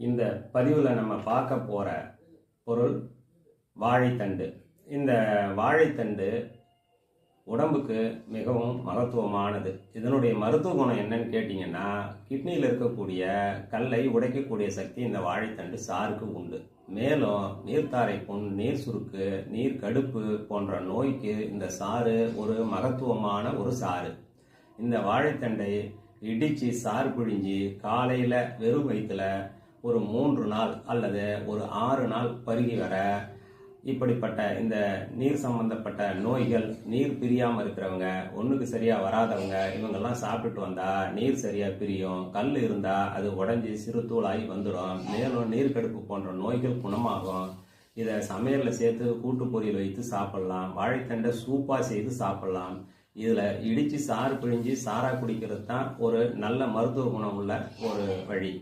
இந்த பதிவில் நம்ம பார்க்க போகிற பொருள் வாழைத்தண்டு. இந்த வாழைத்தண்டு உடம்புக்கு மிகவும் மகத்துவமானது. இதனுடைய மருத்துவ குணம் என்னன்னு கேட்டிங்கன்னா, கிட்னியில் இருக்கக்கூடிய கல்லை உடைக்கக்கூடிய சக்தி இந்த வாழைத்தண்டு சாருக்கு உண்டு. மேலும் நீர்த்தாரை புண், நீர் சுருக்கு, நீர் கடுப்பு போன்ற நோய்க்கு இந்த சாறு ஒரு மகத்துவமான ஒரு சாறு. இந்த வாழைத்தண்டை இடித்து சாறு பிழிஞ்சி காலையில் வெறும் வயிற்றுல ஒரு 3 நாள் அல்லது ஒரு 6 நாள் பருகி வர இப்படிப்பட்ட இந்த நீர் சம்பந்தப்பட்ட நோய்கள், நீர் பிரியாமல் இருக்கிறவங்க, ஒன்றுக்கு சரியாக வராதவங்க, இவங்கெல்லாம் சாப்பிட்டுட்டு வந்தால் நீர் சரியாக பிரியும். கல் இருந்தால் அது உடஞ்சி சிறு தூளாகி வந்துடும். மேலும் நீர் கடுப்பு போன்ற நோய்கள் குணமாகும். இதை சமையலில் சேர்த்து கூட்டு பொரியல் வைத்து சாப்பிடலாம். வாழைத்தண்டை சூப்பாக செய்து சாப்பிடலாம். இதில் இடித்து சாறு பிழிஞ்சு சாராக குடிக்கிறது தான் ஒரு நல்ல மருத்துவ குணம் உள்ள ஒரு வழி.